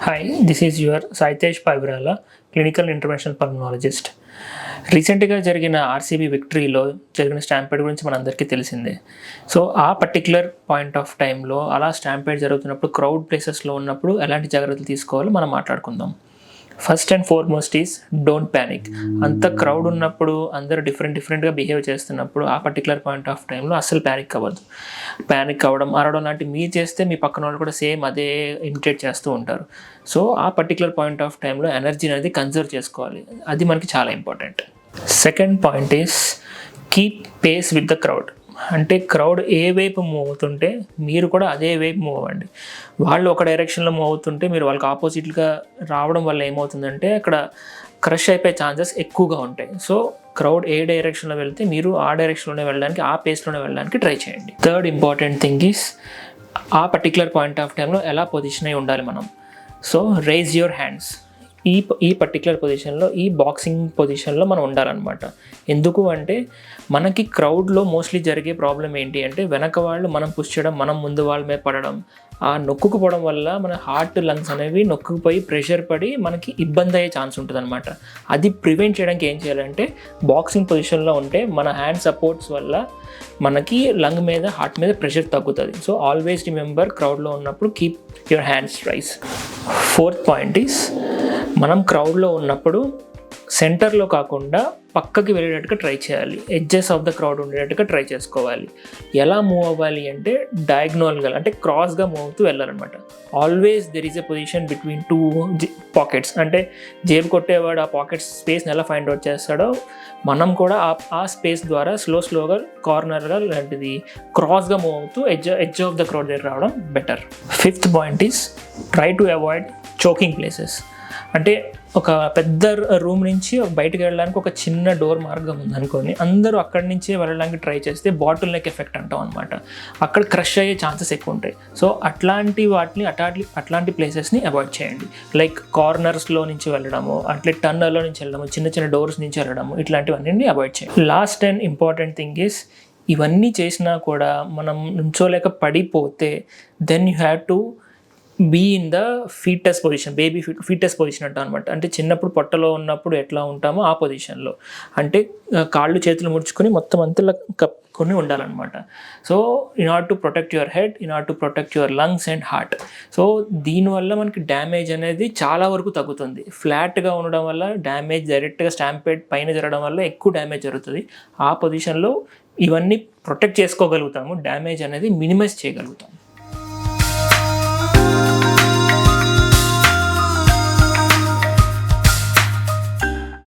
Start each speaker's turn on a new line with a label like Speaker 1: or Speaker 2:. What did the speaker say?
Speaker 1: Hi, this is your Saitesh Paibrala, clinical interventional pulmonologist. రీసెంట్గా జరిగిన RCB విక్టరీలో జరిగిన stampede గురించి మనందరికీ తెలిసిందే. సో ఆ పర్టిక్యులర్ పాయింట్ ఆఫ్ టైంలో అలా స్టాంపేడ్ జరుగుతున్నప్పుడు క్రౌడ్ ప్లేసెస్లో ఉన్నప్పుడు ఎలాంటి జాగ్రత్తలు తీసుకోవాలో మనం మాట్లాడుకుందాం. First and foremost is don't panic. అంత క్రౌడ్ ఉన్నప్పుడు అందరూ డిఫరెంట్గా బిహేవ్ చేస్తున్నప్పుడు ఆ పర్టికులర్ పాయింట్ ఆఫ్ టైంలో అస్సలు ప్యానిక్ అవ్వద్దు. ప్యానిక్ అవ్వడం, అరవడం లాంటివి మీరు చేస్తే మీ పక్కన వాళ్ళు కూడా సేమ్ అదే ఇమిటేట్ చేస్తూ ఉంటారు. సో ఆ పర్టికులర్ పాయింట్ ఆఫ్ టైంలో ఎనర్జీ అనేది కన్జర్వ్ చేసుకోవాలి. అది మనకి చాలా important. Second point is keep face with the crowd. అంటే క్రౌడ్ ఏ వైపు మూవ్ అవుతుంటే మీరు కూడా అదే వైపు మూవ్ అవ్వండి. వాళ్ళు ఒక డైరెక్షన్లో మూవ్ అవుతుంటే మీరు వాళ్ళకి ఆపోజిట్గా రావడం వల్ల ఏమవుతుందంటే అక్కడ క్రష్ అయిపోయే ఛాన్సెస్ ఎక్కువగా ఉంటాయి. సో క్రౌడ్ ఏ డైరెక్షన్లో వెళ్తే మీరు ఆ డైరెక్షన్లోనే వెళ్ళడానికి, ఆ పేస్లోనే వెళ్ళడానికి ట్రై చేయండి. థర్డ్ ఇంపార్టెంట్ థింగ్ ఈస్ ఆ పర్టికులర్ పాయింట్ ఆఫ్ టైంలో ఎలా పొజిషన్ అయి ఉండాలి మనం. So rise your hands. ఈ పర్టికులర్ పొజిషన్లో, ఈ బాక్సింగ్ పొజిషన్లో మనం ఉండాలన్నమాట. ఎందుకు అంటే మనకి క్రౌడ్లో మోస్ట్లీ జరిగే ప్రాబ్లం ఏంటి అంటే వెనక వాళ్ళు మనం పుష్ చేయడం, మనం ముందు వాళ్ళ మీద పడడం, ఆ నొక్కుకుపోవడం వల్ల మన హార్ట్, లంగ్స్ అనేవి నొక్కుపోయి ప్రెషర్ పడి మనకి ఇబ్బంది అయ్యే ఛాన్స్ ఉంటుంది అనమాట. అది ప్రివెంట్ చేయడానికి ఏం చేయాలంటే బాక్సింగ్ పొజిషన్లో ఉంటే మన హ్యాండ్ సపోర్ట్స్ వల్ల మనకి లంగ్ మీద, హార్ట్ మీద ప్రెషర్ తగ్గుతుంది. సో ఆల్వేస్ రిమెంబర్, క్రౌడ్లో ఉన్నప్పుడు keep your hands rise. Fourth point is మనం క్రౌడ్లో ఉన్నప్పుడు సెంటర్లో కాకుండా పక్కకి వెళ్ళేటట్టుగా ట్రై చేయాలి. ఎడ్జెస్ ఆఫ్ ద క్రౌడ్ ఉండేటట్టుగా ట్రై చేసుకోవాలి. ఎలా మూవ్ అవ్వాలి అంటే డయాగ్నల్గా, అంటే క్రాస్గా మూవ్ అవుతూ వెళ్ళాలన్నమాట. Always there is a position between two pockets. అంటే జేబు కొట్టేవాడు ఆ పాకెట్స్ స్పేస్ని ఎలా ఫైండ్ అవుట్ చేస్తాడో మనం కూడా ఆ స్పేస్ ద్వారా స్లోగా కార్నర్గా లాంటిది క్రాస్గా మూవ్ అవుతూ ఎడ్జ్ ఆఫ్ ద క్రౌడ్ దగ్గర రావడం better. Fifth point is try to avoid choking places. అంటే ఒక పెద్ద రూమ్ నుంచి బయటకు వెళ్ళడానికి ఒక చిన్న డోర్ మార్గం ఉందనుకోండి, అందరూ అక్కడి నుంచే వెళ్ళడానికి ట్రై చేస్తే బాటిల్ నెక్ ఎఫెక్ట్ అంటాం అనమాట. అక్కడ క్రష్ అయ్యే ఛాన్సెస్ ఎక్కువ ఉంటాయి. సో అట్లాంటి ప్లేసెస్ని అవాయిడ్ చేయండి. లైక్ కార్నర్స్లో నుంచి వెళ్ళడము, అట్లే టన్నర్లో నుంచి వెళ్ళడము, చిన్న డోర్స్ నుంచి వెళ్ళడము, ఇట్లాంటివన్నీ అవాయిడ్ చేయండి. Last and important thing is ఇవన్నీ చేసినా కూడా మనం నుంచోలేక పడిపోతే then you have to be in the foetus position, baby foetus position అంటాం అనమాట. అంటే చిన్నప్పుడు పొట్టలో ఉన్నప్పుడు ఎట్లా ఉంటామో ఆ పొజిషన్లో, అంటే కాళ్ళు చేతులు ముడుచుకొని మొత్తం అంతా కప్పుకొని ఉండాలన్నమాట. So in order to protect your head, in order to protect your lungs and heart. So దీనివల్ల మనకి డ్యామేజ్ అనేది చాలా వరకు తగ్గుతుంది. ఫ్లాట్గా ఉండడం వల్ల డ్యామేజ్ డైరెక్ట్గా స్టాంపేడ్ పైన జరగడం వల్ల ఎక్కువ డ్యామేజ్ జరుగుతుంది. ఆ పొజిషన్లో ఇవన్నీ ప్రొటెక్ట్ చేసుకోగలుగుతాము, డ్యామేజ్ అనేది మినిమైజ్ చేయగలుగుతాము.